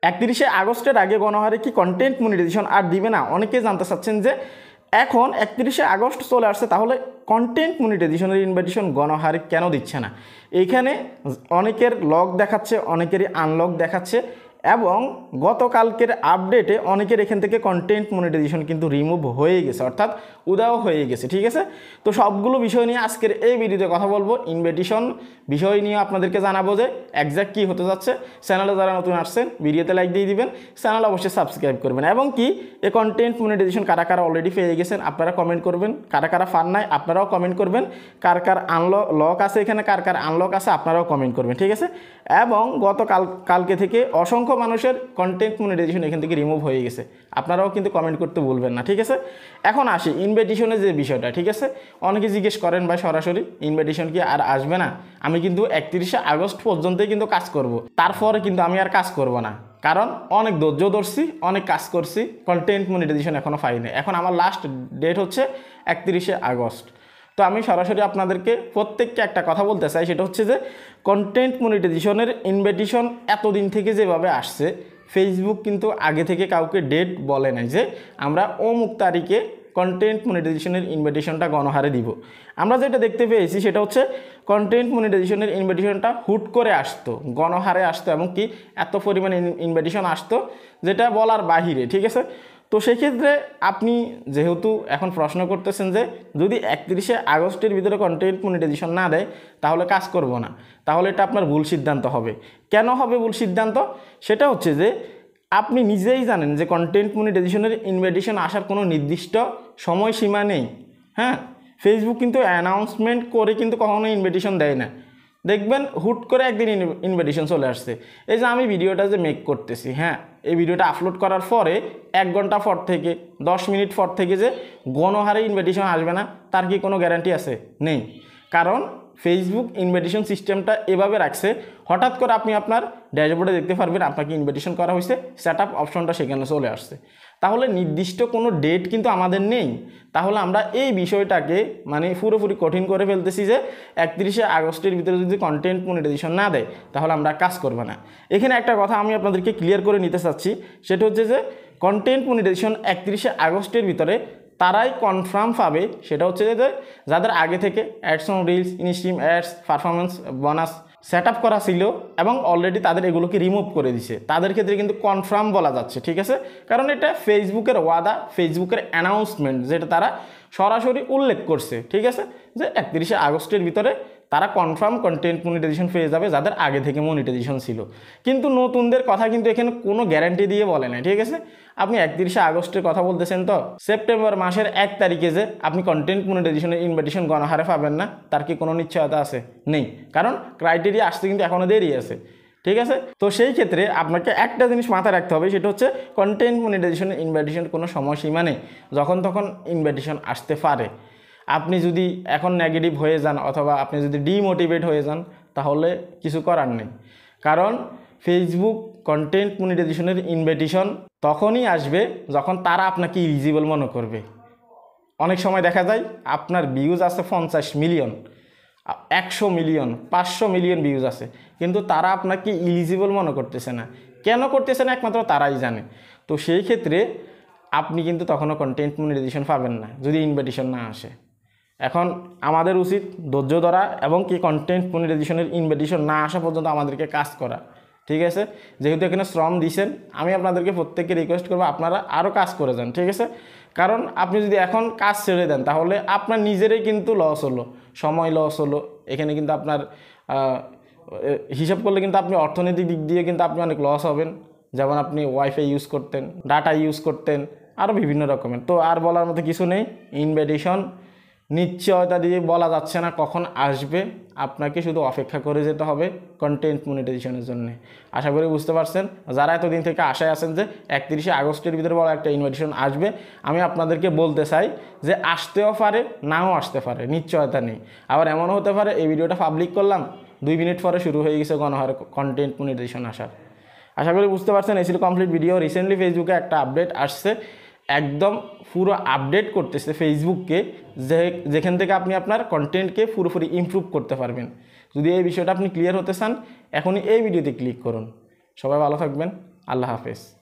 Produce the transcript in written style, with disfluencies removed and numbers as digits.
31শে আগস্টের আগে গণহারে কি কন্টেন্ট মনিটাইজেশন আর দিবে না? অনেকে জানতে চাচ্ছেন যে এখন 31শে আগস্ট চলে আসছে, তাহলে কন্টেন্ট মনিটাইজেশনের ইনভাইটেশন গণহারে কেন দিচ্ছে না? এইখানে অনেকের লক দেখাচ্ছে, অনেকেরই আনলক দেখাচ্ছে, এবং গতকালকের আপডেটে অনেকের এখান থেকে কন্টেন্ট মনিটাইজেশন কিন্তু রিমুভ হয়ে গেছে, অর্থাৎ উদাও হয়ে গেছে। ঠিক আছে, তো সবগুলো বিষয় নিয়ে আজকের এই ভিডিওতে কথা বলবো। ইনভাইটেশন বিষয় নিয়ে আপনাদেরকে জানাবো যে এক্স্যাক্ট কী হতে যাচ্ছে। চ্যানেলে যারা নতুন আসছেন ভিডিওতে লাইক দিয়ে দিবেন, চ্যানেল অবশ্যই সাবস্ক্রাইব করবেন, এবং কি এই কন্টেন্ট মনিটাইজেশন কারা কারা অলরেডি পেয়ে গেছেন আপনারা কমেন্ট করবেন, কারা কারা ফান নাই আপনারাও কমেন্ট করবেন, কার কার লক আছে এখানে, কার কার আনলক আছে আপনারাও কমেন্ট করবেন। ঠিক আছে, এবং কালকে থেকে অসংখ্য মানুষের কন্টেন্ট মনিটাইজেশন এখান থেকে রিমুভ হয়ে গেছে, আপনারাও কিন্তু কমেন্ট করতে ভুলবেন না। ঠিক আছে, এখন আসি ইনভাইটেশনের যে বিষয়টা। ঠিক আছে, অনেকে জিজ্ঞেস করেন ভাই সরাসরি ইনভাইটেশন কি আর আসবে না? আমি কিন্তু 31শে আগস্ট পর্যন্তই কিন্তু কাজ করব, তারপরে কিন্তু আমি আর কাজ করব না, কারণ অনেক ধৈর্য ধরছি, অনেক কাজ করছি, কন্টেন্ট মনিটাইজেশন এখনও পাইনি। এখন আমার লাস্ট ডেট হচ্ছে 31শে আগস্ট। তো আমি সরাসরি আপনাদেরকে প্রত্যেককে একটা কথা বলতে চাই, সেটা হচ্ছে যে কন্টেন্ট মনিটাইজেশনের ইনভাইটেশন এতদিন থেকে যেভাবে আসছে, ফেসবুক কিন্তু আগে থেকে কাউকে ডেট বলে নাই যে আমরা অমুক তারিখে কন্টেন্ট মনিটাইজেশনের ইনভাইটেশনটা গণহারে দিব। আমরা যেটা দেখতে পেয়েছি সেটা হচ্ছে কন্টেন্ট মনিটাইজেশনের ইনভাইটেশনটা হুট করে আসতো, গণহারে আসতো, এবং কি এত পরিমাণে ইনভাইটেশন আসতো যেটা বলার বাহিরে। ঠিক আছে, তো সেক্ষেত্রে আপনি যেহেতু এখন প্রশ্ন করতেছেন যে যদি 31শে আগস্টের ভিতরে কন্টেন্ট মনিটাইজেশন না দেয় তাহলে কাজ করব না, তাহলে এটা আপনার ভুল সিদ্ধান্ত হবে। কেন হবে ভুল সিদ্ধান্ত? সেটা হচ্ছে যে আপনি নিজেই জানেন যে কন্টেন্ট মনিটাইজেশনের ইনভাইটেশন আসার কোনো নির্দিষ্ট সময়সীমা নেই। হ্যাঁ, ফেসবুক কিন্তু অ্যানাউন্সমেন্ট করে কিন্তু কখনো ইনভাইটেশন দেয় না। দেখবেন হুট করে একদিন ইনভাইটেশন চলে আসছে। এই যে আমি ভিডিওটা যে মেক করতেছি, হ্যাঁ, এই ভিডিওটা আপলোড করার পরে 1 ঘন্টা পর থেকে 10 মিনিট পর থেকে যে গণহারে ইনভাইটেশন আসবে না তার কি কোনো গ্যারান্টি আছে? নেই। কারণ ফেসবুক ইনভাইটেশন সিস্টেমটা এভাবে রাখছে, হঠাৎ করে আপনি আপনার ড্যাশবোর্ডে দেখতে পারবেন আপনাকে ইনভাইটেশন করা হয়েছে, সেট আপ অপশনটা সেখানে চলে আসছে। তাহলে নির্দিষ্ট কোনো ডেট কিন্তু আমাদের নেই। তাহলে আমরা এই বিষয়টাকে মানে পুরোপুরি কঠিন করে ফেলতেছি যে 31শে আগস্টের ভিতরে যদি কন্টেন্ট মনিটাইজেশন না দেয় তাহলে আমরা কাজ করব না। এখানে একটা কথা আমি আপনাদেরকে ক্লিয়ার করে নিতে চাচ্ছি, সেটা হচ্ছে যে কন্টেন্ট মনিটাইজেশন 31শে আগস্টের ভিতরে তারাই কনফার্ম পাবে, সেটা হচ্ছে যে যাদের আগে থেকে ads on reels, instream ads, performance bonus set up করা ছিল এবং অলরেডি তাদের এগুলোকে রিমুভ করে দিছে, তাদের ক্ষেত্রে কিন্তু কনফার্ম বলা যাচ্ছে। ঠিক আছে, কারণ এটা ফেসবুকের ওয়াদা, ফেসবুকের অ্যানাউন্সমেন্ট, যেটা তারা সরাসরি উল্লেখ করছে। ঠিক আছে, যে 31শে আগস্টের ভিতরে তারা কনফার্ম কন্টেন্ট মনিটাইজেশন পেয়ে যাবে যাদের আগে থেকে মনিটাইজেশন ছিল। কিন্তু নতুনদের কথা কিন্তু এখানে কোনো গ্যারান্টি দিয়ে বলে না। ঠিক আছে, আপনি 31শে আগস্টের কথা বলতেছেন, তো সেপ্টেম্বর মাসের 1 তারিখে যে আপনি কন্টেন্ট মনিটাইজেশনের ইনভাইটেশন গণহারে পাবেন না তার কি কোনো নিশ্চয়তা আছে? নেই, কারণ ক্রাইটেরিয়া আসতে কিন্তু এখনও দেরি আছে। ঠিক আছে, তো সেই ক্ষেত্রে আপনাকে একটা জিনিস মাথায় রাখতে হবে, সেটা হচ্ছে কন্টেন্ট মনিটাইজেশনের ইনভাইটেশনের কোনো সময়সীমা নেই, যখন তখন ইনভাইটেশন আসতে পারে। আপনি যদি এখন নেগেটিভ হয়ে যান অথবা আপনি যদি ডিমোটিভেট হয়ে যান তাহলে কিছু করার নেই, কারণ ফেসবুক কন্টেন্ট মনিটাইজেশনের ইনভাইটেশন তখনই আসবে যখন তারা আপনাকে ইলিজিবল মনে করবে। অনেক সময় দেখা যায় আপনার ভিউজ আছে 50 মিলিয়ন, 100 মিলিয়ন, 500 মিলিয়ন ভিউজ আছে, কিন্তু তারা আপনাকে ইলিজিবল মনে করতেছে না। কেন করতেছে না একমাত্র তারাই জানে। তো সেই ক্ষেত্রে আপনি কিন্তু তখনও কন্টেন্ট মনিটাইজেশন পাবেন না যদি ইনভাইটেশন না আসে। এখন আমাদের উচিত ধৈর্য ধরা এবং কি কন্টেন্ট মনিটাইজেশনের ইনভাইটেশন না আসা পর্যন্ত আমাদেরকে কাজ করা। ঠিক আছে, যেহেতু এখানে শ্রম দিয়েছেন, আমি আপনাদেরকে প্রত্যেককে রিকোয়েস্ট করবো আপনারা আরও কাজ করে যান। ঠিক আছে, কারণ আপনি যদি এখন কাজ ছেড়ে দেন তাহলে আপনার নিজেরই কিন্তু লস হলো, সময় লস হলো। এখানে কিন্তু আপনার হিসাব করলে কিন্তু আপনি অর্থনৈতিক দিক দিয়ে কিন্তু আপনি অনেক লস হবেন। যেমন আপনি ওয়াইফাই ইউজ করতেন, ডাটা ইউজ করতেন, আরও বিভিন্ন রকমের। তো আর বলার মতো কিছু নেই। ইনভাইটেশন নিশ্চয়তা দিয়ে বলা যাচ্ছে না কখন আসবে, আপনাকে শুধু অপেক্ষা করে যেতে হবে কন্টেন্ট মনিটাইজেশনের জন্য। আশা করি বুঝতে পারছেন। যারা এতদিন থেকে আশায় আছেন যে 31শে আগস্টের ভিতরে বড় একটা ইনভাইটেশন আসবে, আমি আপনাদেরকে বলতে চাই যে আসতেও পারে, নাও আসতে পারে, নিশ্চয়তা নেই। আবার এমনও হতে পারে এই ভিডিওটা পাবলিক করলাম 2 মিনিট পরে শুরু হয়ে গেছে গণহারে কন্টেন্ট মনিটাইজেশন আসার। আশা করি বুঝতে পারছেন। এই ছিল কমপ্লিট ভিডিও। রিসেন্টলি ফেসবুকে একটা আপডেট আসছে, একদম পুরো আপডেট করতেছে ফেসবুককে, যেখান থেকে আপনি আপনার কন্টেন্টকে পুরোপুরি ইমপ্রুভ করতে পারবেন। যদি এই বিষয়টা আপনি ক্লিয়ার হতে চান এখনই এই ভিডিওতে ক্লিক করুন। সবাই ভালো থাকবেন, আল্লাহ হাফেজ।